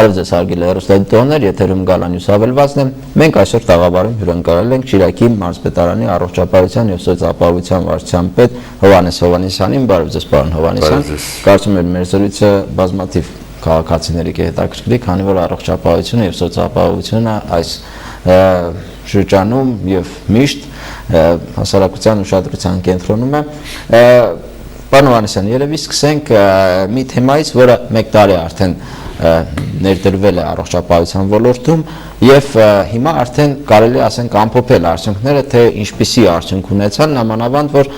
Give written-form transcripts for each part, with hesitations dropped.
Բարև ձեզ հարգելի հեռուստադիտողներ, եթերում Գալանյուս հավելվածն է։ Մենք այսօր տաղավարում հյուրընկալել ենք Շիրակի մարզպետարանի առողջապահության և սոցիալապահովության վարչության պետ Հովհաննես Հովհաննիսյանին։ Բարև ձեզ, պարոն Հովհաննիսյան։ Կարծում եմ մեր զրույցը բազմաթիվ քաղաքացիների կհետաքրքրի, քանի որ առողջապահությունը և սոցիալապահովությունը այս շրջանում և միշտ հասարակության ուշադրության կենտրոնում է։ Պարոն Հովհաննիսյան, երևի սկսենք մի թեմայից, որը մեկ տարի արդեն ներդրվել է առողջապահության ոլորտում և հիմա արդեն կարելի ասենք ամփոփել արդյունքները, թե ինչպիսի արդյունք ունեցան, նամանավանդ որ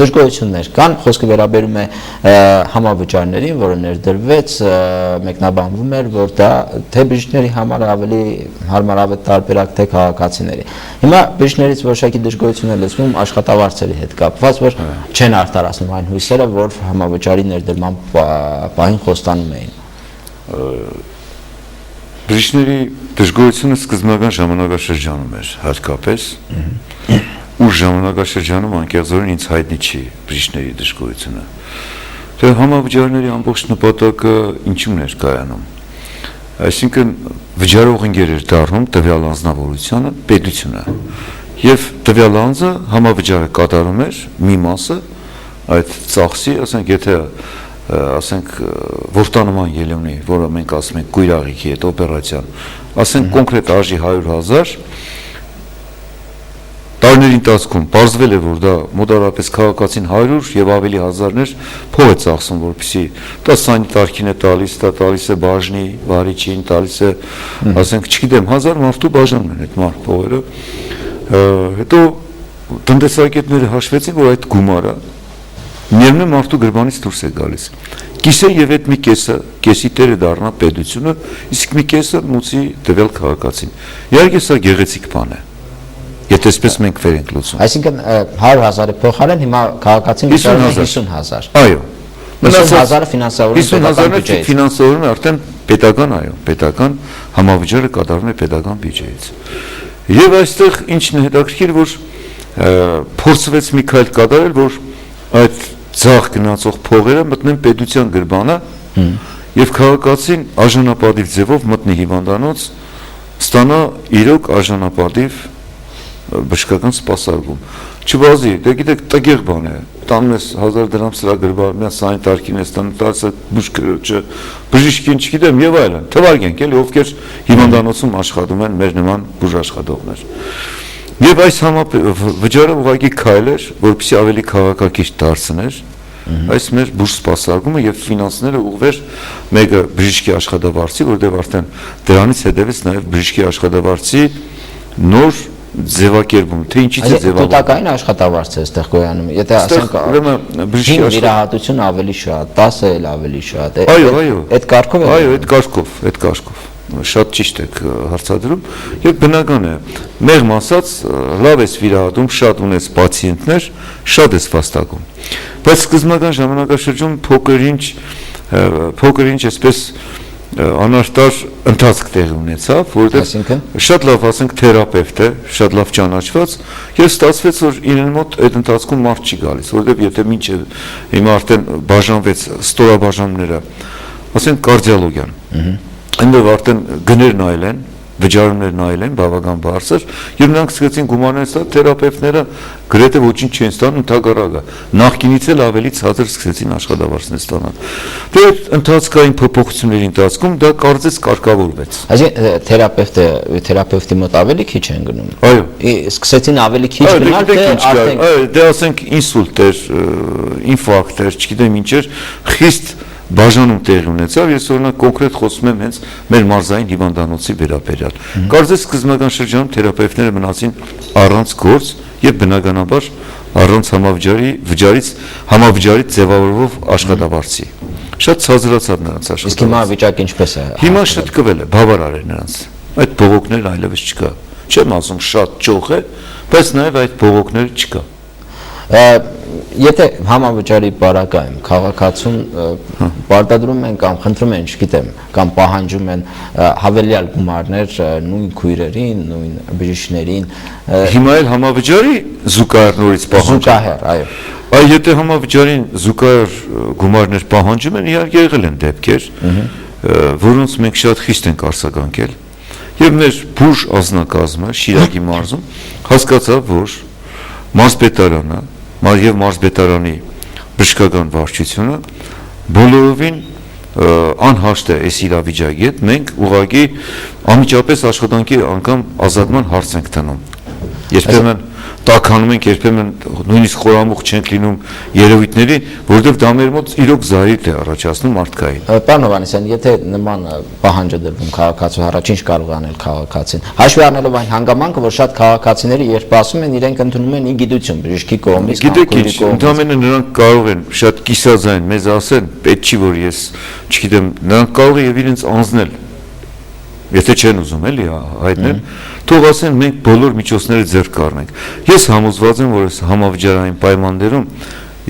դժգոհություններ կան, խոսքը վերաբերում է համավճարներին, որը ներդրվեց, մեկնաբանվում էր, որ դա թե բժիշկների համար ավելի հարմարավետ տարբերակ, թե քաղաքացիների։ Հիմա բժիշկներից որոշակի դժգոհություն է լսվում աշխատավարձերի հետ կապված, որ չեն արտարացնում այն հույսերը, որ համավճարի ներդրման պահին խոստանում էին։ Բժիշկների դժգոհությունը սկզբնական ժամանակաշրջանում էր հատկապես, ուր ժամանակաշրջանում անկեղծորեն ինձ հայտնի չի բժիշկների դժգոհությունը։ Թե համավճարների ամբողջ նպատակը ինչու՞ն էր կայանում։ Այսինքն վճարող ընկեր էր դառնում տվյալ անձնավորությանը պետությունը, եւ տվյալ անձը համավճարը կատարում էր մի մասը այդ ծախսի, ասենք եթե ասենք որդանման ելունի, որը մենք ասում ենք կույրաղիքի հետ օպերացիան, ասենք կոնկրետ արժի 100,000, տարիների ընթացքում պարզվել է, որ դա մոտավորապես քաղաքացին 100 եւ ավելի հազարներ փող է ծախսում, որպեսզի դա սանիտարքին է տալիս, դա տալիս է բաժնի, վարիչին, տալիս է, ասենք, չգիտեմ, 1000 մարդու բաժանում են այդ մարդ փողերը, հետո տնտեսագետները հաշվեցին, որ այդ գումարը միևնույն մարդու գրբանից դուրս է գալիս։ Կիսը եւ այդ մի կեսի տերը դառնա պետությունը, իսկ մի կեսը մուծի տվյալ քաղաքացին։ Իհարկե սա գեղեցիկ բան է։ Եթե այսպես մենք վեր ենք լուծում։ Այսինքն 100,000-ի փոխարեն հիմա քաղաքացին վճարում է 50,000։ Այո։ 50,000-ը ֆինանսավորվում է արդեն պետական, այո, պետական համավճարը կատարվում է պետական բյուջեից։ Եվ այստեղ ինչն է հետաքրքիր, որ փորձվեց մի քայլ կատարել, որ այդ ձախ գնացող փողերը մտնեն պետության գրբանը եւ քաղաքացին արժանապատիվ ձևով մտնի հիվանդանոց, ստանա իրոք արժանապատիվ բժշկական սպասարկում։ Չվազի, դե գիտեք, տգեղ բան է, տանում ես 1000 դրամ սրա գրբարմյան սանիտարքին ես տանում, տալիս է բժիշկին, չգիտեմ, եւ այլն, թվարկենք, էլի ովքեր հիվանդանոցում աշխատում են մեր նման բուժաշխատողներ։ Եվ այս վճարը ուղղակի քայլ էր, որպեսզի ավելի քաղաքակիրթ դարձներ այս մեր բուժ սպասարկումը եւ ֆինանսները ուղղվեր մեկը բժշկի աշխատավարձի, որտեղ արդեն դրանից հետևեց նաեւ բժշկի աշխատավարձի նոր ձևակերպում, թե ինչից է ձևավորվում։ Տոտակային աշխատավարձ է այստեղ գոյանում։ Եթե ասենք բժշկի վիրահատություն ավելի շատ, 10-ը էլ ավելի շատ։ Այո, այդ կարգով է։ Այո, այդ կարգով։ Շատ ճիշտ եք հարցադրում եւ բնական է մեղմ ասած լավ ես վիրահատում, շատ ունես պացիենտներ, շատ ես վաստակում, բայց սկզբնական ժամանակաշրջանում փոքր ինչ այսպես անարտար ընթացք տեղի ունեցավ, որովհետեւ շատ լավ ասենք թերապևտ է, շատ լավ ճանաչված եւ ստացվեց որ իրեն մոտ այդ ընթացքում մարդ չի գալիս, որովհետեւ եթե մինչեւ հիմա արդեն բաժանվեց ստորաբաժանումները, ասենք կարդիոլոգիան այնտեղ արդեն գներն այլ են, վճարումներն այլ են, բավական բարձր, եւ նրանք սկսեցին գումարներ ստանալ, թերապևտները գրեթե ոչինչ չեն ստանում, ընդհակառակը, նախկինից էլ ավելի ցածր սկսեցին աշխատավարձներ ստանալ։ Դե ընթացքային փոփոխությունների ընթացքում դա կարծես կարգավորվեց։ Այսինքն թերապևտի մոտ ավելի քիչ են գնում։ Այո։ Սկսեցին ավելի քիչ գնալ, թե արդեն դե ասենք ինսուլտ էր, ինֆարկտ էր, չգիտեմ ինչ էր, խիստ բաժանում տեղի ունեցավ, ես օրինակ կոնկրետ խոսում եմ հենց մեր մարզային հիվանդանոցի վերաբերյալ։ Կարծես սկզբնական շրջանում թերապևտները մնացին առանց գործ եւ բնականաբար առանց համավճարից ձևավորվող աշխատավարձի։ Շատ ցածրացավ նրանց աշխատավարձը։ Իսկ հիմա վիճակը ինչպես է։ Հիմա շտկվել է, բավարար է նրանց։ Այդ բողոքներն այլևս չկա։ Չեմ ասում շատ ճոխ է, բայց նաեւ այդ բողոքները չկա։ Եթե համավճարի բարակայում քաղաքացուն պարտադրում են կամ խնդրում են, չգիտեմ, կամ պահանջում են հավելյալ գումարներ նույն քույրերին, նույն բժիշկներին, հիմա էլ համավճարի զուգահեռ նորից պահանջ։ Զուգահեռ, այո։ Եթե համավճարին զուգահեռ գումարներ պահանջում են, իհարկե եղել են դեպքեր, որոնց մենք շատ խիստ ենք արձագանքել, եւ մեր բուժ ազնագազմը Շիրակի մարզում հասկացավ, որ մարզպետարանը եւ մարզպետարանի բժշկական վարչությունը բոլորովին անհաշտ է այս իրավիճակի հետ, մենք ուղղակի անմիջապես աշխատանքի անգամ ազատման հարց ենք տնում, երբեմն տաքանում ենք, երբեմն նույնիսկ խորամուխ չենք լինում երևույթների, որովհետև դա մեր մոտ իրոք զայրույթ է առաջացնում մարդկային։ Պարոն Հովհաննիսյան, եթե նման պահանջ է դրվում քաղաքացու առաջ, ինչ կարող է անել քաղաքացին։ Հաշվի առնելով այն հանգամանքը, որ շատ քաղաքացիների երբ ասում են, իրենք ընդունում են ի-գիտություն բժշկի կողմից, գիտեք ինչ, ընդամենը նրանք կարող են շատ կիսաձայն մեզ ասեն, պետք չի որ ես, չգիտեմ, նրանք կարող են եւ իրենց անձնել, եթե չեն ուզում էլի հայտնել, թող ասեն մենք բոլոր միջոցները ձեռք կառնենք։ Ես համոզված եմ, որ այս համավճարային պայմաններում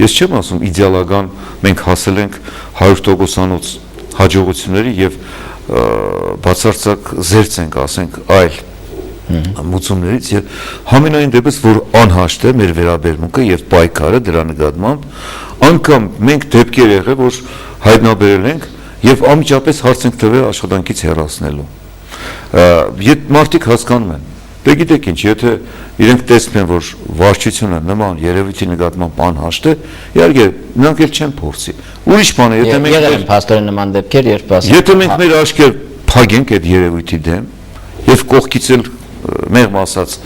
ես չեմ ասում իդեալական մենք հասել ենք 100%-անոց հաջողությունների եւ բացարձակ զերծ ենք, ասենք, այլ մուծումներից եւ համենայն դեպս որ անհաշտ է մեր վերաբերմունքը եւ պայքարը դրա նկատմամբ, անգամ մենք դեպքեր եղել, որ հայտնաբերել ենք եւ անմիջապես հարց ենք տվել աշխատանքից հեռացնելու։ Եթե մարդիկ հասկանում են, դե գիտեք ինչ, եթե իրենք տեսնում են, որ վարչությունը նման երևույթի նկատմամբ անհաշտ է, իհարկե նրանք էլ չեն փորձի։ Ուրիշ բան է, եթե մենք եղել են փաստորեն նման դեպքեր, երբ ասում եթե մենք մեր աչքեր փակենք այդ երևույթի դեմ եւ կողքից էլ մեղմ ասած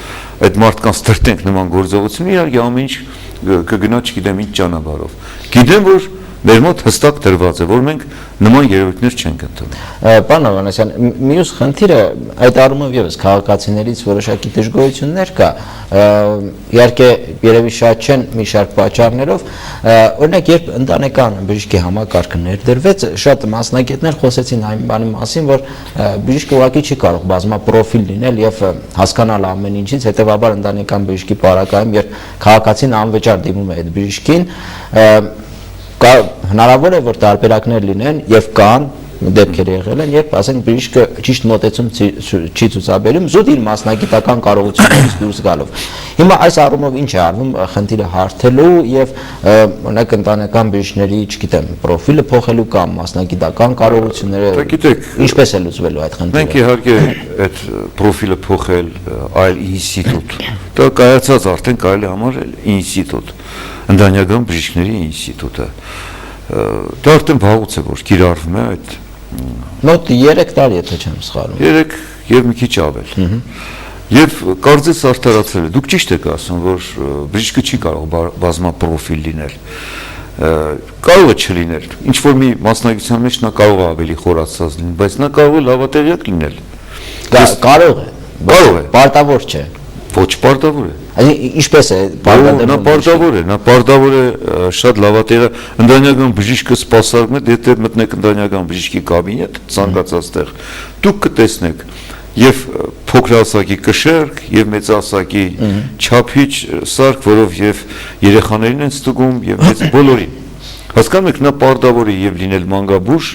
այդ մարդկանց դրտենք նման գործողություն, իհարկե ամեն ինչ կգնա չգիտեմ ինչ ճանապարհով։ Գիտեմ, որ մեր մոտ հստակ դրված է, որ մենք նման երևույթներ չենք ընդունում։ Պարոն Հովհաննիսյան, մյուս խնդիրը այդ առումով եւս քաղաքացիներից որոշակի դժգոհություններ կա, իհարկե երևի շատ չեն մի շարք պատճառներով, օրինակ երբ ընտանեկան բժշկի համակարգը ներդրվեց, շատ մասնագետներ խոսեցին այն բանի մասին, որ բժիշկը ուղղակի չի կարող բազմապրոֆիլ լինել եւ հասկանալ ամեն ինչից, հետեւաբար ընտանեկան բժշկի պարագայում, երբ քաղաքացին անվճար դիմում է այդ բժշկին, հնարավոր է որ տարբերակներ լինեն եւ կան դեպքեր եղել են, երբ ասենք բժիշկը ճիշտ մոտեցում չի ցուցաբերում զուտ իր մասնագիտական կարողություններից դուրս գալով։ Հիմա այս առումով ինչ է արվում խնդիրը հարթելու եւ օրինակ ընտանեկան բժիշկների, չգիտեմ, պրոֆիլը փոխելու կամ մասնագիտական կարողությունները, ինչպես է լուծվելու այդ խնդիրը։ Մենք իհարկե այդ պրոֆիլը փոխել այլ ինստիտուտ, դա կայացած արդեն կարելի համարել ինստիտուտ, ընտանեկան բժիշկների ինստիտուտը։ Դա արդեն վաղուց է որ կիրառվում է այդ մոտ 3 տարի եթե չեմ սխալվում 3 եւ մի քիչ ավել եւ կարծես արդարացել է դուք ճիշտ եք ասում որ բժիշկը չի կարող բազմապրոֆիլ լինել կարող է չլինել ինչ որ մի մասնագիտության մեջ նա կարող է ավելի խորացած լինել բայց նա կարող է լավատեղյակ լինել կարող է պարտավոր չէ ոչ պարտավոր է Ինչպես է նա պարտավոր է շատ լավատեղը ընտանեկան բժիշկը սպասարկում է եթե մտնեք ընտանեկան բժիշկի կաբինետ ցանկացած տեղ դուք կտեսնեք եւ փոքրասակի կշերք եւ մեծասակի չափիչ սարք որով եւ երեխաներին են ստուգում եւ մեծ բոլորին հասկանում եք նա պարտավոր է եւ լինել մանկաբույժ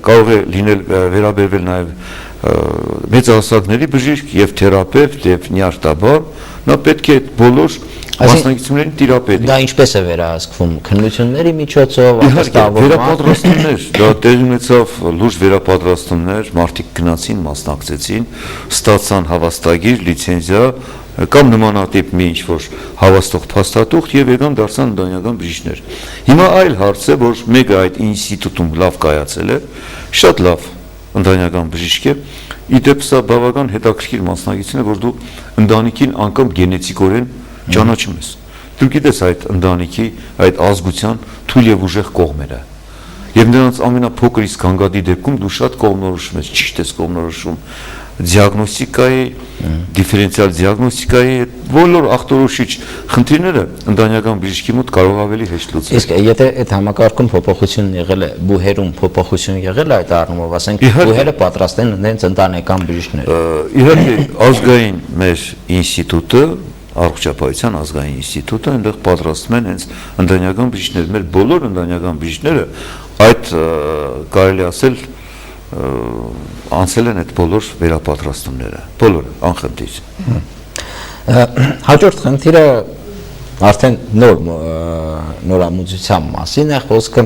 կարող է լինել վերաբերվել նաեւ մեծահասակների բժիշկ եւ թերապևտ եւ նյարդաբան նա պետք է բոլոր մասնագիտություններին տիրապետի դա ինչպես է վերահսկվում քննությունների միջոցով վերապատրաստումներ դա տեղի ունեցավ լուրջ վերապատրաստումներ մարդիկ գնացին մասնակցեցին ստացան հավաստագիր լիցենզիա կամ նմանատիպ մի ինչ-որ հավաստող փաստաթուղթ եւ եկան դարձան ընտանեկան բժիշկներ հիմա այլ հարց է որ մեկը այդ ինստիտուտում լավ կայացել է շատ լավ ընտանեկան բժիշկ է իդեպ սա բավական հետաքրքիր մասնագիտություն է որ դու ընտանիքին անգամ գենետիկորեն ճանաչում ես դու գիտես այդ ընտանիքի այդ ազգության թույլ եւ ուժեղ կողմերը եւ նրանց ամենափոքր իսկ հանգադի դեպքում դու շատ կողմնորոշում ես ճիշտ ես կողմնորոշում դիագնոստիկայի դիֆերենցիալ դիագնոստիկայի բոլոր ախտորոշիչ խնդիրները ընտանեկան բժշկի մոտ կարող ավելի հեշտ լուծել իսկ եթե այդ համակարգում փոփոխություն եղել է բուհերում փոփոխություն եղել է այդ առումով ասենք բուհերը պատրաստ են ընդենց ընտանեկան բժիշկներ իհարկե ազգային մեր ինստիտուտը առողջապահության ազգային ինստիտուտը այնտեղ պատրաստում են հենց ընտանեկան բժիշկներ մեր բոլոր ընտանեկան բժիշկները այդ կարելի ասել անցել են այդ բոլոր վերապատրաստումները բոլորը անխնդիր հաջորդ խնդիրը արդեն նոր նորամուծության մասին է խոսքը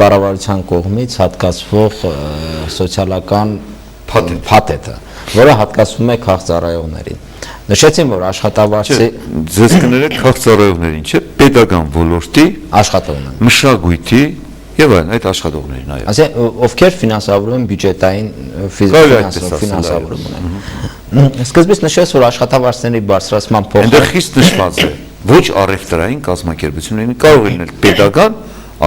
կառավարության կողմից հատկացվող սոցիալական փաթեթը, որը հատկացվում է քաղցրահեղողներին։ Նշեցին, որ աշխատավարձի ձեզ կներեք քաղցրահեղողներին, չէ՞, պետական ոլորտի աշխատողներին, մշակույթի եւ այլն այդ աշխատողներին, այո։ Այսինքն ովքեր ֆինանսավորում են բյուջետային ֆինանսավորում ունեն։ Սկզբից նշեց, որ աշխատավարձների բարձրացման փոխարեն այնտեղ խիստ նշված է ոչ առևտրային կազմակերպություններին, կարող է լինել պետական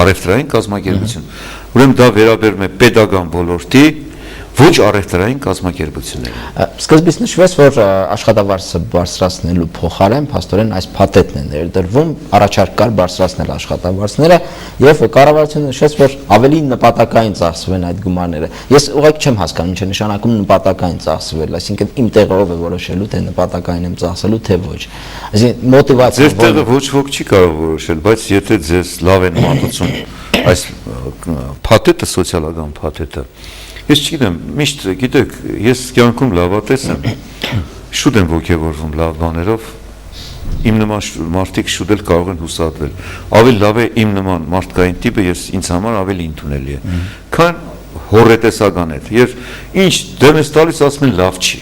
առևտրային կազմակերպություն։ Ուրեմն դա վերաբերում է պետական ոլորտի ոչ առևտրային կազմակերպություններին։ Սկզբից նշվեց, որ աշխատավարձը բարձրացնելու փոխարեն փաստորեն այս փաթեթն է ներդրվում, առաջարկ կար բարձրացնել աշխատավարձները եւ կառավարությունը նշեց, որ ավելի նպատակային ծախսվեն այդ գումարները։ Ես ուղղակի չեմ հասկանում, ինչ է նշանակում նպատակային ծախսվել, այսինքն իմ տեղով է որոշելու, թե նպատակային եմ ծախսելու, թե ոչ։ Այսինքն մոտիվացիա Ձեր տեղը ոչ ոք չի կարող որոշել, բայց եթե ձեզ լավ են մատուցում այս փաթեթը, սոցիալական փաթեթը, ես չգիտեմ, միշտ գիտեք, ես կյանքում լավատես եմ, շուտ եմ ոգևորվում լավ բաներով, իմ նման մարդիկ շուտ էլ կարող են հուսահատվել, ավելի լավ է իմ նման մարդկային տիպը, ինձ համար ավելի ընդունելի է, քան հոռետեսական է, եւ ինչ դեմ ես տալիս, ասում են լավ չի,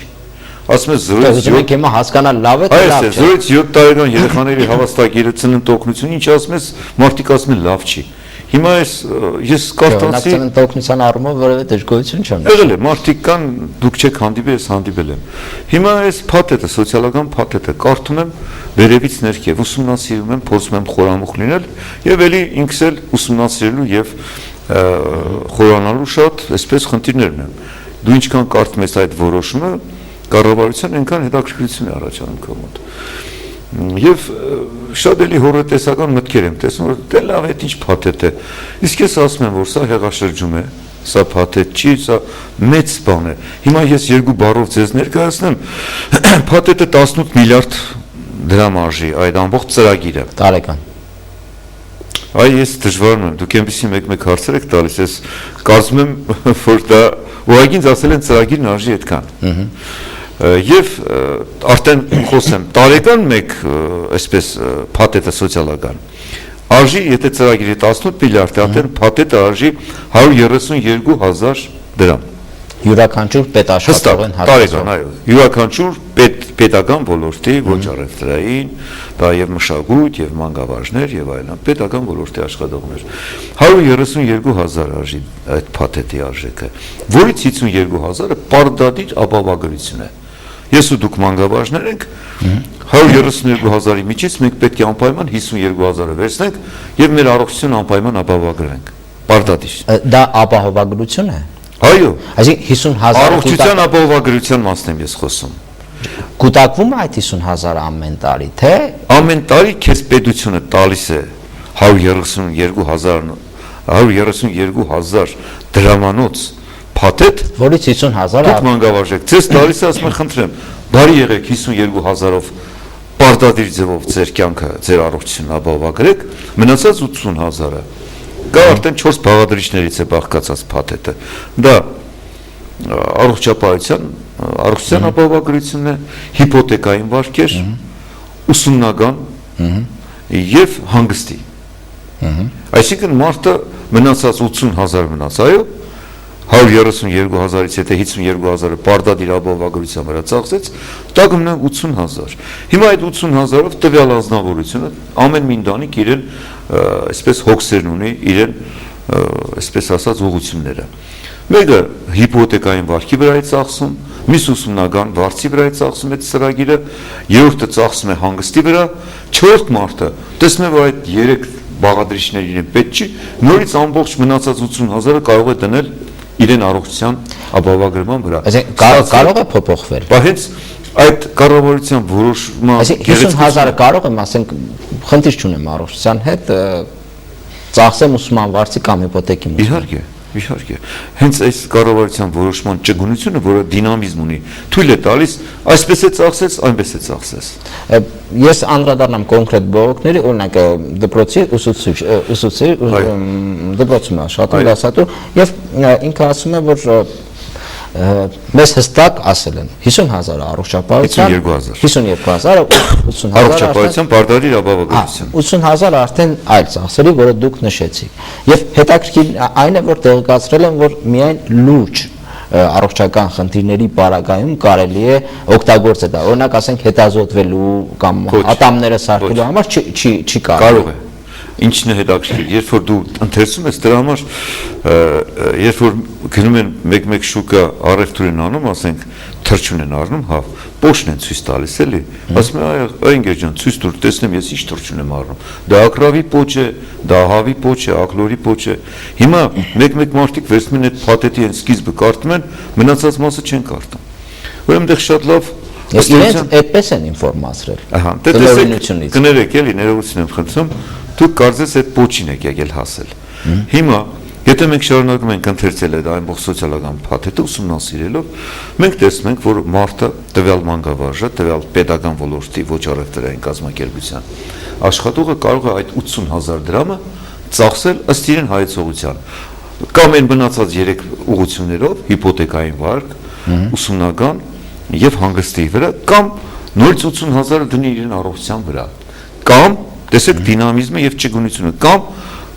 ասում են 0-7 հիմա հասկանալ լավ է, թե լավ չէ։ 0-7 տարեկան երեխաների հավաստագիրը ծնունդ օգնություն, ինչ ասում ես, մարդիկ ասում են լավ չի։ Հիմա ես կարծանցի օգնության առումով որևէ դժգոհություն չեմ։ Եղել է, մարդիկ կան, դուք չեք հանդիպել, ես հանդիպել եմ։ Հիմա այս փաթեթը, սոցիալական փաթեթը կարդում եմ վերևից ներքև, ուսումնասիրում եմ, փորձում եմ խորամուխ լինել եւ էլի ինքս էլ ուսումնասիրելու եւ խորանալու շատ այսպես խնդիրներ ունեմ։ Դու ինչքան կարդում ես այդ որոշումը, կառավարության այնքան հետաքրքրություն է առաջանում քո մոտ։ Եվ շատ էլի հոռետեսական մտքեր եմ տեսնում, որ դե լավ է, ինչ փաթեթ է։ Իսկ ես ասում եմ, որ սա հեղաշրջում է, սա փաթեթ չի, սա մեծ բան է։ Հիմա ես երկու բառով ձեզ ներկայացնեմ, փաթեթը 18 միլիարդ դրամ արժի, այդ ամբողջ ծրագիրը։ Տարեկան։ Այ ես դժվարում եմ, դուք այնպեսի մեկ-մեկ հարցեր եք տալիս, ես կարծում եմ, որ դա ուղղակի ինձ ասել են ծրագիրն արժի այդքան։ Եվ արդեն խոսեմ, տարեկան մեկ այսպես փաթեթը սոցիալական արժի, եթե ծրագիրը 18 միլիարդ է, արդեն փաթեթը արժի 132,000 դրամ։ Յուրաքանչյուր պետաշխատողին տարեկան, այո, յուրաքանչյուր պետական ոլորտի, ոչ առևտրային, դա եւ մշակույթ եւ մանկավարժներ եւ այլն, պետական ոլորտի աշխատողներ 132,000 արժի այդ փաթեթի արժեքը, որից 52,000-ը պարտադիր ապահովագրություն է։ Ես ու դուք մանկավարժներ ենք, 132,000-ի միջից մենք պետք է անպայման 52,000-ը վերցնենք եւ մեր առողջությունը անպայման ապահովագրենք։ Պարտադիր։ Դա ապահովագրություն է։ Այո։ Այսինքն 50,000 առողջության ապահովագրության մասն եմ ես խոսում։ Կուտակվում է այդ 50,000 ամեն տարի, թե ամեն տարի քեզ պետությունը տալիս է 132,000 դրամանոց փաթեթ, որից 50,000-ը դուք մանկավարժ եք, ձեզ տալիս է, ասում եմ, խնդրեմ, բարի եղեք 52,000-ով պարտադիր ձևով ձեր կյանքը, ձեր առողջությունն ապահովագրեք, մնացած 80,000-ը կա արդեն 4 բաղադրիչներից է բաղկացած փաթեթը։ Դա առողջության ապահովագրությունն է, հիպոթեկային վարկեր, ուսումնական եւ հանգստի։ Այսինքն մարդը մնացած 80,000 մնաց, այո, 132,000-ից եթե 52,000-ը պարտադիր ապահովագրության վրա ծախսեց, դա կմնա 80,000։ Հիմա այդ 80,000-ով տվյալ անձնավորությունը ամեն մի ընտանիք իրեն այսպես հոգսերն ունի, իրեն այսպես ասած ուղղությունները։ Մեկը հիպոթեկային վարկի վրա է ծախսում, մյուս ուսումնական վարձի վրա է ծախսում այդ ծրագիրը, երրորդը ծախսում է հանգստի վրա, չորրորդ մարդը տեսնում է, որ այդ 3 բաղադրիչներ իրեն պետք չի, նորից ամբողջ մնացած 80,000-ը կարող է դնել իրեն առողջության ապահովագրման վրա։ Այսինքն կարող է փոփոխվել։ Բայց հենց այդ կառավարության որոշման 50,000-ը կարող եմ, ասենք, խնդիր չունեմ առողջության հետ, ծախսեմ ուսման վարձի կամ հիպոթեկի Իհարկե, իհարկե։ Հենց այս կառավարության որոշման ճգնությունը, որը դինամիզմ ունի, թույլ է տալիս այսպես է ծախսես, այնպես է ծախսես։ Ես անդրադառնամ կոնկրետ բողոքների, օրինակ դպրոցի ուսուցիչ դպրոցում աշխատում դասատու եւ ինքը ասում է, որ մեզ հստակ ասել են 50,000 առողջապահության 52,000 80,000 առողջապահության բարդարի ապահովագրություն 80,000 արդեն այլ ծախսերի, որը դուք նշեցիք։ Եվ հետաքրքիր այն է, որ տեղեկացրել են, որ միայն լուրջ առողջական խնդիրների պարագայում կարելի է օգտագործել դա։ Օրինակ ասենք հետազոտվելու կամ ատամները սարքելու համար չի կարող։ Ինչն է հետաքրքիր, երբ որ դու ընթերցում ես դրա համար, երբ որ գնում են մեկ-մեկ շուկա առևտուր են անում, ասենք թրջուն են առնում, հա, պոշն են ցույց տալիս էլի, ասում են այ ընկեր ջան, ցույց տուր, տեսնեմ ես ինչ թրջուն եմ առնում։ Դա ակրավի պոչ է, դա հավի պոչ է, ակլորի պոչ է։ Հիմա մեկ-մեկ մարդիկ վերցնում են այդ փաթեթի այն սկիզբը կարդում են, մնացած մասը չեն կարդում։ Ուրեմն դեռ շատ լավ իրենց այդպես են ինֆորմացրել։ Ահա, դե տեսեք, կներեք էլի, ներողություն եմ խնդրում, դուք կարծես այդ պոչին եք եկել հասել։ Հիմա, եթե մենք շարունակում ենք ընթերցել այդ ամբողջ սոցիալական փաթեթը ուսումնասիրելով, մենք տեսնում ենք, որ մարդը տվյալ մանկավարժը, տվյալ պետական ոլորտի ոչ առևտրային կազմակերպության աշխատողը կարող է այդ 80,000 դրամը ծախսել ըստ իրեն հայեցողության։ Կամ այն մնացած 3 ուղղություններով, հիպոթեկային վարկ, ուսումնական եւ հանգստի վրա, կամ նորից 80,000-ը դնի իրեն առողջության վրա, կամ տեսեք դինամիզմը եւ ճկունությունը, կամ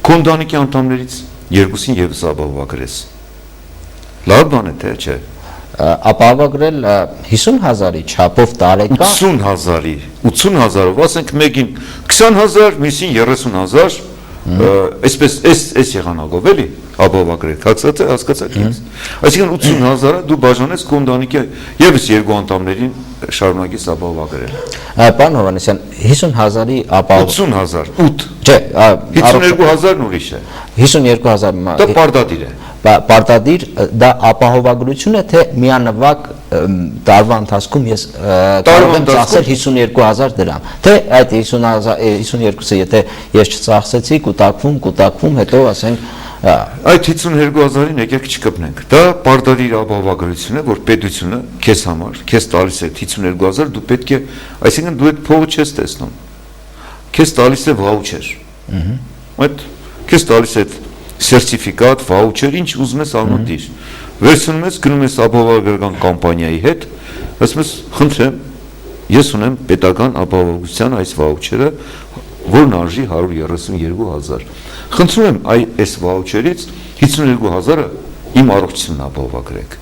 կոնդանիկի անդամներից երկուսին եւս ապահովագրես։ Լավ բան է թե չէ։ Ապահովագրել 50,000-ի չափով տարեկան 80,000-ով, ասենք մեկին 20,000, մյուսին 30,000, այսպես այս եղանակով էլի ապահովագրել, հասկացաք ինձ։ Այսինքն 80,000-ը դու բաժանես կոնդանիկի եւս երկու անդամներին շարունակես ապահովագրել։ Պարոն Հովհաննիսյան, 50,000-ի ապահով 80,000, 8։ Չէ, 52,000-ն ուրիշ է։ 52,000 Դա պարտադիր է։ Պարտադիր դա ապահովագրություն է, թե միանվագ տարվա ընթացքում ես կարող եմ ծախսել 52,000 դրամ, թե այդ 52-ը եթե ես չծախսեցի, կուտակվում, հետո ասենք այդ 52,000-ին եկեք չկպնենք։ Դա պարտադիր ապահովագրություն է, որ պետությունը քեզ համար, քեզ տալիս է 52,000, դու պետք է, այսինքն դու այդ փողը չես տեսնում։ Քեզ տալիս է վաուչեր։ Այդ քեզ տալիս է սերտիֆիկատ, վաուչեր, ինչ ուզում ես անունտիր։ Վերցնում ես, գնում ես ապահովագրական կամպանիայի հետ, ասում ես, խնդրեմ, ես ունեմ պետական ապահովության այս վաուչերը, որն արժի 132,000։ Խնդրում եմ այս վաուչերից 52,000-ը իմ առողջությունն ապահովագրեք։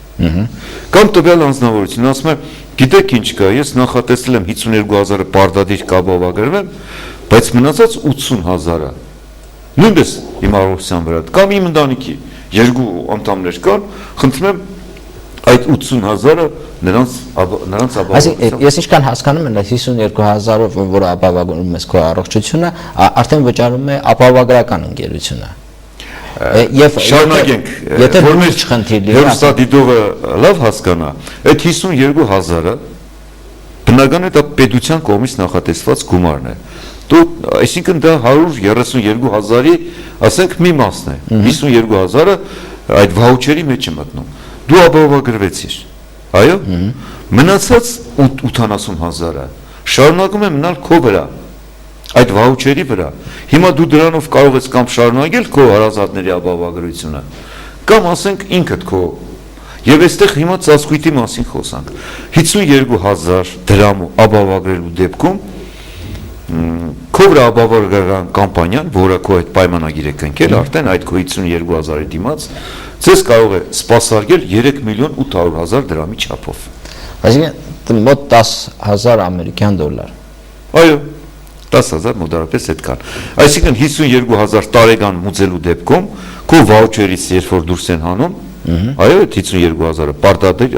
Կամ տվյալ անձնավորություն ասում է, գիտեք ինչ կա, ես նախատեսել եմ 52,000-ը պարտադիր կապահովագրվեմ, բայց մնացած 80,000-ը նույնպես իմ առողջության վրա, կամ իմ ընտանիքի երկու անդամներ կան, խնդրում եմ այդ 80,000-ը նրանց ապահովագրում։ Այսինքն ես ինչքան հասկանում եմ, 52,000-ով որ ապահովագրում ես քո առողջությունը, արդեն վճարում է ապահովագրական ընկերությունը։ Եվ շարունակենք, եթե որպես խնդիր լինի, հերոստատիտողը լավ հասկանա, այդ 52,000-ը բնական է դա պետության կողմից նախատեսված գումարն է։ Այսինքն դա 132,000-ի, ասենք մի մասն է, 52,000-ը այդ վաուչերի մեջ է մտնում։ Դու ապահովագրվեցիր, այո, մնացած 80,000-ը շարունակում է մնալ քո վրա, այդ վաուչերի վրա։ Հիմա դու դրանով կարող ես կամ շարունակել քո հարազատների ապահովագրությունը, կամ ասենք ինքդ քո։ Եվ այստեղ հիմա ծածկույթի մասին խոսանք։ 52,000 դրամ ապահովագրելու դեպքում քո վրա ապահովագրական կամպանիան, որը քո այդ պայմանագիրը կնքել, արդեն այդ քո 52,000-ի դիմաց ձեզ կարող է սպասարկել 3,800,000 դրամի չափով։ Այսինքն մոտ 10,000 ամերիկյան դոլար։ Այո, 10,000 մոտարապես այդքան։ Այսինքն 52,000 տարեկան մուծելու դեպքում քո վաուչերից երբ որ դուրս են հանում, այո, 52,000-ը պարտադիր,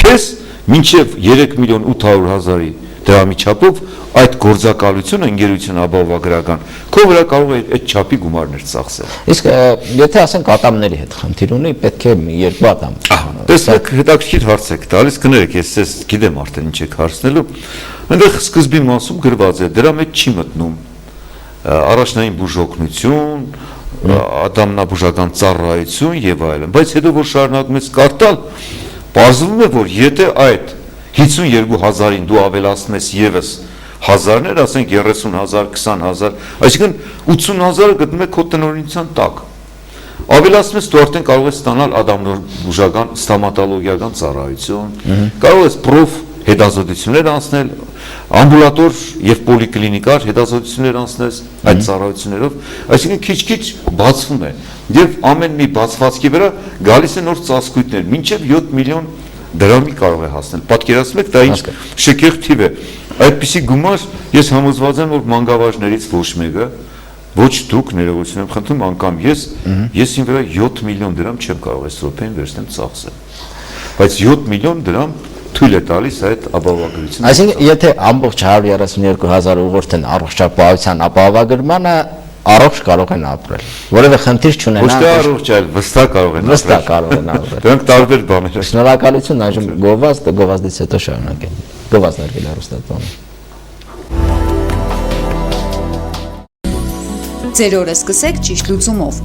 քեզ մինչև 3,800,000-ի դրամի չափով այդ գործակալությունը ընկերությունը ապահովագրական քո վրա կարող է այդ չափի գումարներ ծախսել։ Իսկ եթե ասենք ատամների հետ խնդիր ունի, պետք է երկու ատամ։ Տեսեք, հետաքրքիր հարց եք տալիս, կներեք, ես գիտեմ արդեն ինչ եք հարցնելու։ Այնտեղ սկզբի մասում գրված է, դրա մեջ չի մտնում առաջնային բուժօգնություն, ատամնաբուժական ծառայություն եւ այլն, բայց հետո որ շարունակում ես կարդալ, բարձվում է, որ եթե այդ 52,000-ին դու ավելացնում ես եւս հազարներ, ասենք 30,000, 20,000, այսինքն 80,000-ը գտնում է քո տնօրինության տակ։ ավելացնում ես դու արդեն կարող ես ստանալ ադամնորբուժական ստոմատոլոգիական ծառայություն, կարող ես պրոֆ հետազոտություններ անցնել, ամբուլատոր եւ պոլիկլինիկար հետազոտություններ անցնես այդ ծառայություններով, այսինքն քիչ-քիչ բացվում է եւ ամեն մի բացվածքի վրա գալիս են նոր ծածկույթներ, մինչեւ 7 միլիոն դրամի կարող է հասնել։ Պատկերացնում եք, դա ինչ շքեղ թիվ է։ Այդպիսի գումար ես համոզված եմ, որ մանկավարժներից ոչ մեկը, ոչ դուք ներողություն եմ խնդրում, անգամ ես ին վրա 7 միլիոն դրամ չեմ կարող այս րոպեին վերցնեմ ծախսել։ Բայց 7 միլիոն դրամ թույլ է տալիս այդ ապահովագրությունը։ Այսինքն, եթե ամբողջ 132,000 ուղղորդեն առողջապահության ապահովագրմանը առողջ կարող են ապրել, որևէ խնդիր չունենան։ Ոչ թե առողջ, այլ վստահ կարող են ապրել։ Վստահ կարող են ապրել։ Դրանք տարբեր բաներ են։ Շնորհակալություն, այժմ գովազդից հետո շարունակենք։ Գովազդներ հեռուստատանը։ Ձեր օրը սկսեք ճիշտ լուծումով։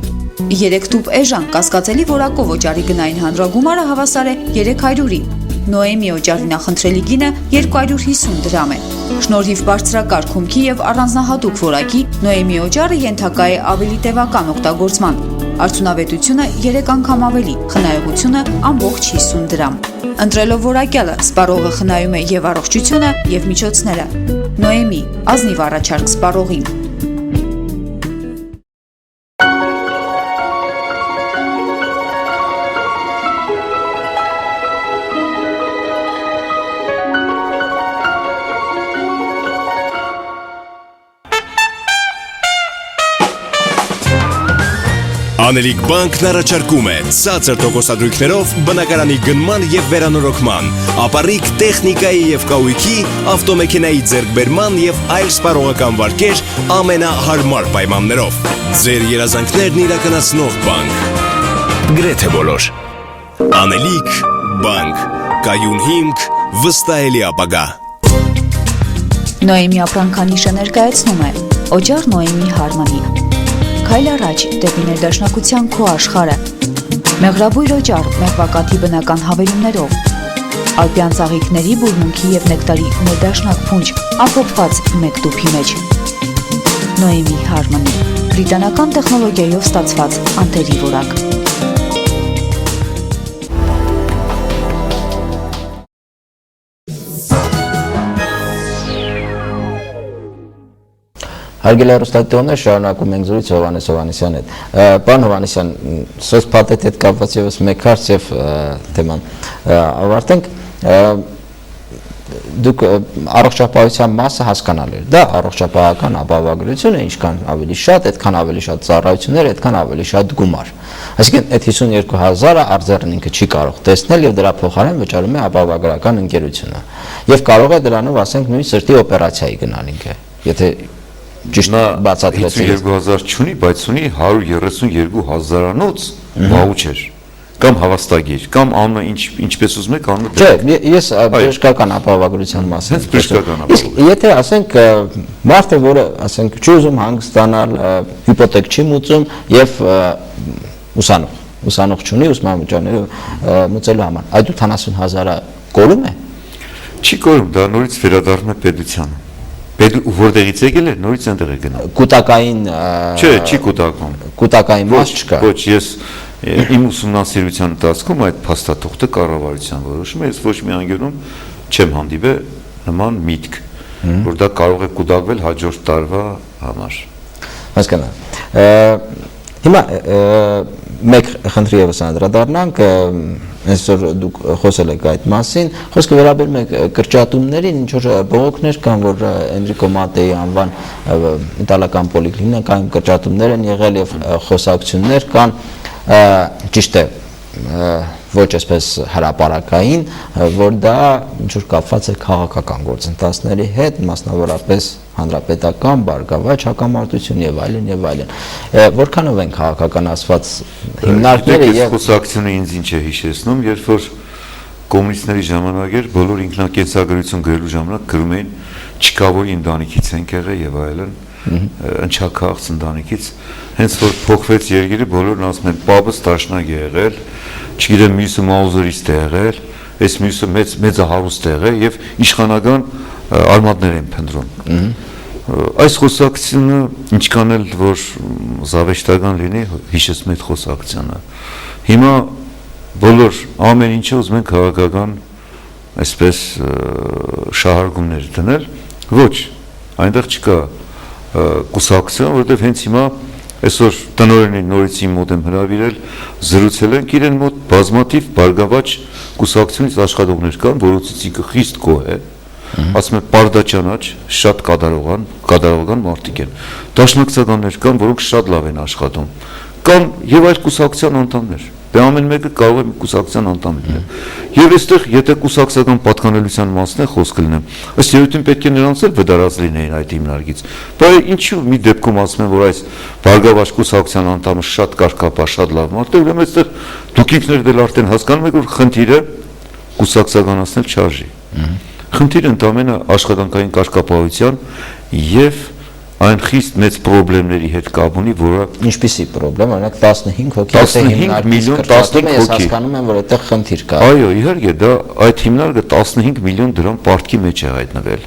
3 տուփ էժան կասկածելի որակով օճառի գնային հանրագումարը հավասար է 300-ի։ Նոեմի օճառի նախընտրելի գինը 250 դրամ է։ Շնորհիվ բարձրակարգ հումքի եւ առանձնահատուկ որակի Նոեմի օճառը ենթակա է ավելի տևական օգտագործման։ Արդյունավետությունը 3 անգամ ավելի, խնայողությունը ամբողջ 50 դրամ։ Ընտրելով որակյալը, սպառողը խնայում է եւ առողջությունը, եւ միջոցները։ Նոեմի, ազնիվ առաջարկ սպառողին։ Անելիք բանկն առաջարկում է ցածր տոկոսադրույքներով բնակարանի գնման եւ վերանորոգման, ապառիկ տեխնիկայի եւ կահույքի, ավտոմեքենայի ձեռքբերման եւ այլ սպառողական վարկեր ամենահարմար պայմաններով։ Ձեր երազանքներն իրականացնող բանկ։ Գրեթե բոլոր։ Անելիք բանկ։ Կայուն հիմք, վստահելի ապագա։ Նոեմի ապրանքանիշը ներկայացնում է օճառ Նոեմի հարմանի։ Քայլ առաջ դեպի ներդաշնակության քո աշխարհը։ Մեղրաբույր օճառ մեղվակաթի բնական հավելումներով։ Ալպյան ծաղիկների, բուրմունքի եւ նեկտարի ներդաշնակ փունջ ամփոփված մեկ տուփի մեջ։ Նոեմի հարմանի։ Բրիտանական տեխնոլոգիայով ստացված անտերի որակ։ Հարգելի հեռուստատիտողներ, շարունակում ենք զրույց Հովհաննես Հովհաննիսյանի հետ։ Պարոն Հովհաննիսյան, սոցփաթեթի հետ կապված ևս մեկ հարց եւ թեման ավարտենք։ Դուք առողջապահության մասը հասկանալ եք, դա առողջապահական ապահովագրությունը, ինչքան ավելի շատ, այդքան ավելի շատ ծառայություններ, այդքան ավելի շատ գումար։ Այսինքն այդ 52,000-ը արձերն ինքը չի կարող տեսնել եւ դրա փոխարեն վճարում է ապահովագրական ընկերությունը։ Եվ կարող է դրանով, ասենք, նույն սրտի օպերացիայի գնալ ինքը, եթե ճիշտ բացատրեցիք։ 52,000 չունի, բայց ունի 132,000-անոց վաուչեր կամ հավաստագիր, կամ անունը ինչպես ուզում եք անունը դրեք։ Չէ, ես բժշկական ապահովագրության մասին։ Հենց բժշկական ապահովագրություն։ Եթե ասենք մարդը, որը ասենք չի ուզում հանգստանալ, հիպոթեք չի մուծում եւ ուսանող չունի, ուսման վճարները մուծելու համար, այդ 80,000-ը կորում է։ Չի կորում, դա նորից վերադառնում է պետությանը։ Որտեղից եկել է, նորից այնտեղ է գնալ։ Կուտակային Չէ, չի կուտակում։ Կուտակային մաս չկա։ Ոչ, ես իմ ուսումնասիրության ընթացքում այդ փաստաթուղթը կառավարության որոշում է, ես ոչ մի անգամ չեմ հանդիպել նման միտք, որ դա կարող է կուտակվել հաջորդ տարվա համար։ Հասկանա։ Հիմա մեկ խնդրի եւս անդրադառնանք, այսօր դուք խոսել եք այդ մասին, խոսքը վերաբերում է կրճատումներին, ինչ որ բողոքներ կան, որ Էնրիկո Մատեի անվան իտալական պոլիկլինիկայում կրճատումներ են եղել եւ խոսակցություններ կան, ճիշտ է, ոչ այսպես հրապարակային, որ դա ինչ որ կապված է քաղաքական գործընթացների հետ, մասնավորապես հանրապետական, բարգավաճ հակամարտություն եւ այլն եւ այլն։ Որքանով են քաղաքականացված հիմնարկները եւ խոսակցությունը ինձ ինչ է հիշեցնում, երբ որ կոմունիստների ժամանակ էր, բոլոր ինքնակենսագրություն գրելու ժամանակ գրում էին չկա որ ընտանիքից ենք եղել եւ այլն, ընչաքաղց ընտանիքից, հենց որ փոխվեց երկիրը, բոլորն ասում են պապս տաշնակ է եղել, չգիտեմ մյուսը մաուզերիստ է եղել, այս մյուսը մեծ հարուստ է եղել եւ իշխանական արմատներ են փնտրում։ Այս խոսակցությունը ինչքան էլ որ զավեշտական լինի, հիշեցնում է այդ խոսակցությունը։ Հիմա բոլոր ամեն ինչը ուզում են քաղաքական այսպես շահարկումներ դնել, ոչ, այնտեղ չկա կուսակցություն, որովհետև հենց հիմա այսօր տնօրենի նորից իմ մոտ եմ հրավիրել, զրուցել ենք իրեն մոտ բազմաթիվ բարգավաճ կուսակցությունից աշխատողներ կան, որոնցից ինքը խիստ գոհ է, ասում են պարդաճանաչ, շատ կատարողական մարդիկ են, դաշնակցականներ կան, որոնք շատ լավ են աշխատում, կան եւ այլ կուսակցության անդամներ, դե ամեն մեկը կարող է կուսակցության անդամ լինել, եւ այստեղ եթե կուսակցական պատկանելիության մասն է խոսքը լինեմ, ըստ երևույթին պետք է նրանց էլ վդարած լինեին այդ հիմնարկից, բայց ինչու մի դեպքում ասում են, որ այս բարգավաճ կուսակցության անդամը շատ կարգապահ, շատ լավ մարդ է, ուրեմն այստեղ դուք ինքներդ էլ արդեն հասկանում եք, որ խնդիրը կուսակցականացնել չարժի, խնդիրը ընդամենը աշխատանքային կարգապահության եւ այն խիստ մեծ խնդիրների հետ կապ ունի, որը ինչպիսի խնդրեմ, օրինակ 15 հոգի, 15 միլիոն 15 ես հոգի։ հասկանում եմ, որ այդտեղ խնդիր կա։ Այո, իհարկե, դա այդ հիմնարկը 15 միլիոն դրամ պարտքի մեջ է հայտնվել։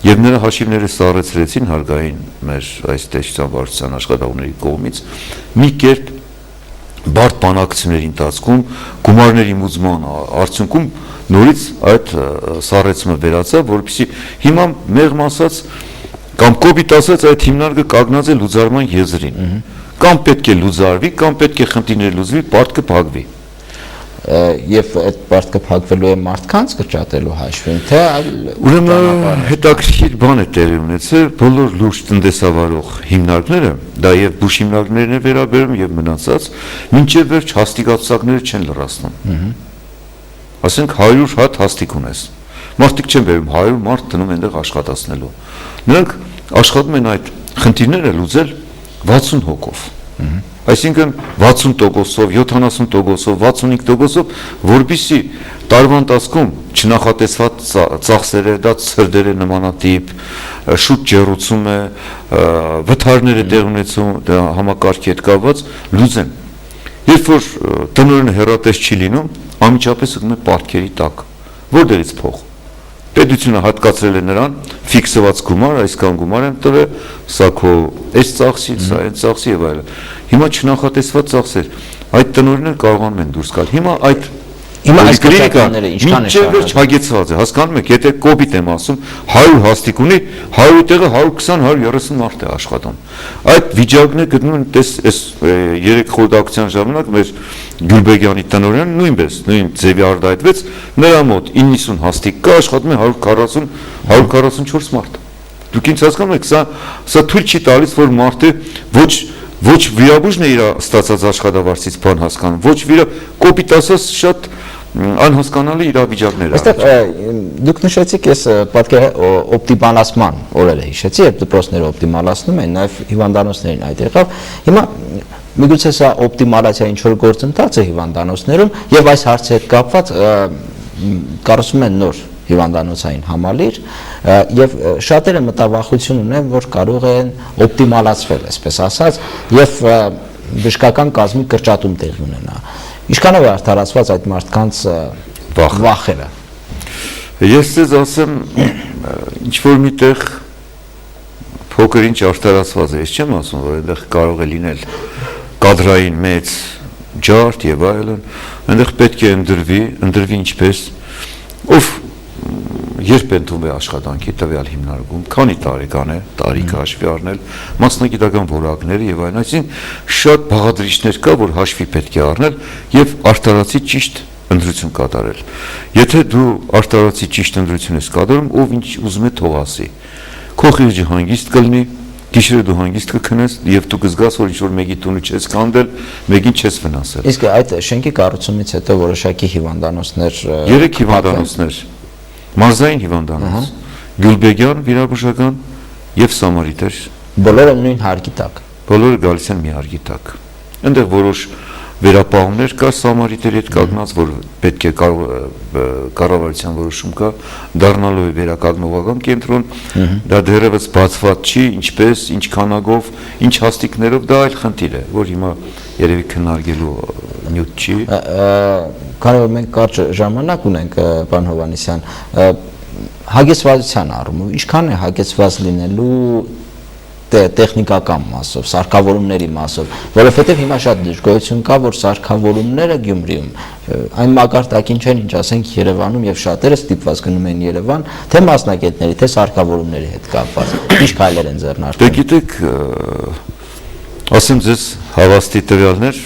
Եվ նրա հաշիվները սառեցրեցին հարգային մեր այս տեսչության վարչության աշխատողների կողմից մի կերպ բարդ բանակցությունների ընթացքում գումարների մուծման արդյունքում նորից այդ սառեցումը վերացավ, որովհետեւ հիմա մեղմ ասած կամ կոպիտ ասած այդ հիմնարկը կանգնած է լուծարման եզրին, կամ պետք է լուծարվի, կամ պետք է խնդիրներ լուծվի, պարտքը փակվի։ Եվ այդ պարտքը փակվելու է մարդկանց կրճատելու հաշվին, թե ուրեմն հետաքրքիր բան է տեղի ունեցել, բոլոր լուրջ տնտեսավարող հիմնարկները, դա եւ բուժ հիմնարկներն է վերաբերում եւ մնացած, մինչեւ վերջ հաստիկացուցակները չեն լրացնում։ Ասենք 100 հատ հաստիկ ունես։ Մարդիկ չեն վերում 100 մարդ դնում այնտեղ աշխատացնելու։ Նրանք աշխատում են այդ խնդիրները լուծել 60 հոգով։ Այսինքն 60%-ով, 70%-ով, 65%-ով, որբիսի տարվա ընթացքում չնախատեսված ծախսերը, դա ցրդեր է նմանատիպ, շուտ ջեռուցում է, վթարներ է տեղ ունեցում, դա համակարգի հետ կապված լուծեն։ Երբ որ տնօրենը հեռատես չի լինում, անմիջապես գնում է պարտքերի տակ։ Որտեղից փող։ Պետությունը հատկացրել է նրան ֆիքսված գումար, այսքան գումար եմ տվել, սա քո այս ծախսից, սա այն ծախսի եւ այլն։ Հիմա չնախատեսված ծախսեր, այդ տնօրենները կարողանում են դուրս գալ։ Հիմա այդ այս կրկնությունները ինչքան է շարունակվում, հագեցված է, հասկանում եք, եթե կոպիտ եմ ասում, 100 հաստիկ ունի, 100-ի տեղը 120-130 մարդ է աշխատում։ Այդ վիճակն է գտնում են այս 3 խորհրդակցության ժամանակ մեր Գյուլբեգյանի տնօրենը նույնպես նույն ձևի արտահայտվեց, նրա մոտ 90 հաստիկ կա, աշխատում է 144 մարդ։ Դուք ինձ հասկանում եք, սա թույլ չի տալիս, որ մարդը ոչ վիրաբույժն է իր ստացած աշխատավարձից բան հասկանում, ոչ կոպիտ ասած շատ անհասկանալի իրավիճակներ։ Այստեղ դուք նշեցիք, ես պատկեր օպտիմալացման օրերը հիշեցի, երբ դպրոցները օպտիմալացնում են, նաև հիվանդանոցներին այդ եղավ։ Հիմա միգուցե սա օպտիմալացիա ինչ որ գործընթաց է հիվանդանոցներում եւ այս հարցի հետ կապված կառուցում են նոր հիվանդանոցային համալիր եւ շատերը մտավախություն ունեն, որ կարող են օպտիմալացվել, այսպես ասած, եւ բժշկական կազմի կրճատում տեղի ունենա։ Ինչքանով է արդարացված այդ մարդկանց վախերը։ Ես ձեզ ասեմ, ինչ որ միտեղ փոքր ինչ արդարացված է, ես չեմ ասում, որ այնտեղ կարող է լինել կադրային մեծ ջարդ եւ այլն, այնտեղ պետք է ընդրվի ինչպես ով երբ ընդունվում է աշխատանքի տվյալ հիմնարկում, քանի տարեկան է, տարիքը հաշվի առնել, մասնագիտական որակները եւ այլն, այսինքն շատ բաղադրիչներ կա, որ հաշվի պետք է առնել եւ արտարացի ճիշտ ընտրություն կատարել։ Եթե դու արտարացի ճիշտ ընտրություն ես կատարում, ով ինչ ուզում է թող ասի։ Քո խիղճը հանգիստ կլինի, գիշերը դու հանգիստ կքնես եւ դու կզգաս, որ ինչ որ մեկի տունը չես կանդել, մեկին չես վնասել։ Իսկ այդ շենքի կառուցումից հետո որոշակի հիվանդանոցներ 3 հիվանդանոցներ Մարզային հիվանդանոց, Գյուլբեգյան վիրաբուժական եւ Սամարիտեր, բոլորը նույն հարկի տակ։ Բոլորը գալիս են մի հարկի տակ։ Այնտեղ որոշ վերապահումներ կա Սամարիտերի հետ կազմած, որ պետք է կառավարության որոշում կա, դառնալու է վերականգնողական կենտրոն, դա դեռևս բացված չի, ինչպես, ինչ քանակով, ինչ հաստիկներով, դա այլ խնդիր է, որ հիմա երևի քննարկելու նյութ չի։ Քանի որ մենք կարճ ժամանակ ունենք, պարոն Հովհաննիսյան, հագեցվածության առումով ինչքան է հագեցված լինելու տեխնիկական մասով, սարքավորումների մասով, որովհետև հիմա շատ դժգոհություն կա, որ սարքավորումները Գյումրիում այն մակարդակին չեն, ինչ ասենք Երևանում եւ շատերը ստիպված գնում են Երևան, թե մասնագետների, թե սարքավորումների հետ կապված։ Ինչ քայլեր են ձեռնարկում։ Դե գիտեք, ասեմ ձեզ հավաստի տվյալներ,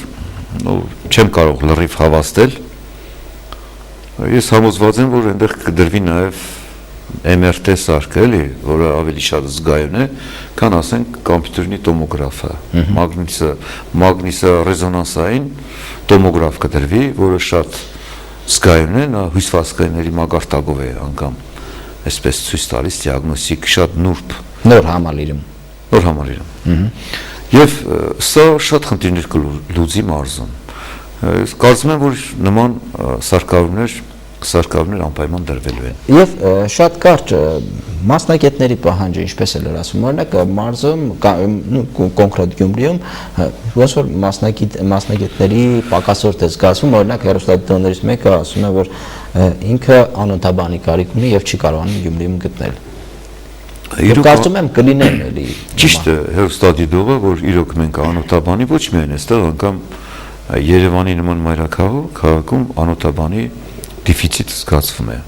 չեմ կարող լրիվ հավաստել։ Ես համոզված եմ, որ այնտեղ կդրվի նաեւ MRT սարքը, էլի, որը ավելի շատ զգայուն է, քան ասենք կոմպյուտերնի տոմոգրաֆը, մագնիսը ռեզոնանսային տոմոգրաֆ կդրվի, որը շատ զգայուն է, նա հյուսվածքների մակարդակով է անգամ այսպես ցույց տալիս դիագնոստիկ շատ նոր համալիրում։ Եվ սա շատ խնդիրներ կլուծի մարզում։ Կարծում եմ, որ նման սարքավորումներ անպայման դրվելու են։ Եվ շատ կարճ մասնագետների պահանջը ինչպես է լրացում, օրինակ մարզում կոնկրետ Գյումրիում ոնց որ մասնագետների պակասորդ է զգացվում, օրինակ հեռուստադիտողներից մեկը ասում է, որ ինքը անօթաբանի կարիք ունի եւ չի կարողանում Գյումրիում գտնել։ Իրոք կարծում եմ կլինեն էլի։ Ճիշտ է, հեռուստադիտողը, որ իրոք մենք անօթաբանի ոչ միայն այստեղ, անգամ Երևանի նման մայրաքաղաքում անօթաբանի դեֆիցիտ զգացվում է։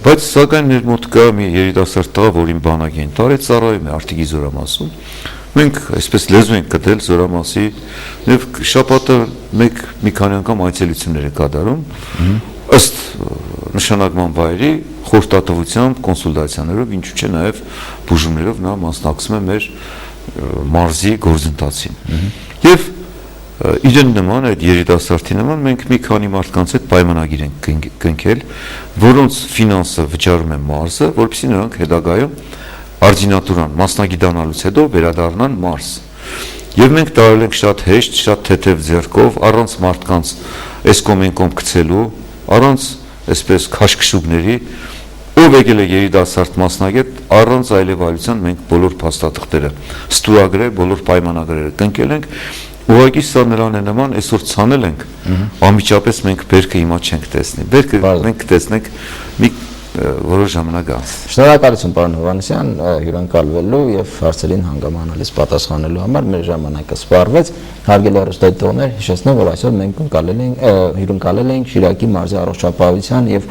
Բայց սակայն մեր մոտ կա մի երիտասարդ տղա, որին բանակի են տարել, ծառայում է Արտիգի զորամասում։ Մենք այսպես լեզու ենք գտել զորամասի եւ շաբաթը մի քանի անգամ այցելություններ է կատարում։ Ըստ նշանակման վայրի խորհրդատվությամբ, կոնսուլտացիաներով, ինչու՞ չէ նաեւ բուժումներով նա մասնակցում է մեր մարզի գործընթացին։ Եվ իրեն նման, այդ երիտասարդի նման մենք մի քանի մարդկանց հետ պայմանագիր ենք կնքել, որոնց ֆինանսը վճարում է մարզը, որպեսզի նրանք հետագայում արդինատուրան մասնագիտանալուց հետո վերադառնան մարզ։ Եվ մենք տարել ենք շատ հեշտ, շատ թեթև ձեռքով, առանց մարդկանց էսկոմենկոմ գցելու, առանց այսպես քաշքշուկների, ով եկել է երիտասարդ մասնագետ, առանց այլևայության մենք բոլոր փաստաթղթերը ստորագրել, բոլոր պայմանագրերը կնքել ենք։ Ուղղակի սա նրան է նման, այսօր ցանել ենք, անմիջապես մենք բերքը հիմա չենք տեսնի, բերքը մենք կտեսնենք մի որոշ ժամանակ անց։ Շնորհակալություն պարոն Հովհաննիսյան, հյուրընկալվելու եւ հարցերին հանգամանալից պատասխանելու համար։ Մեր ժամանակը սպառվեց։ Հարգելի հեռուստադիտողներ, հիշեցնեմ, որ այսօր մենք հյուրընկալել ենք Շիրակի մարզի առողջապահության եւ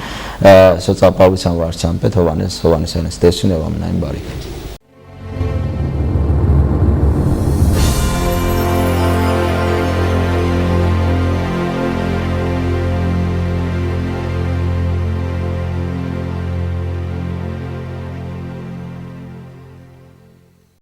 սոցիալապահովության վարչության պետ Հովհաննիս Հովհաննիսյանին։ Ստեսություն եւ ամենայն բարիք։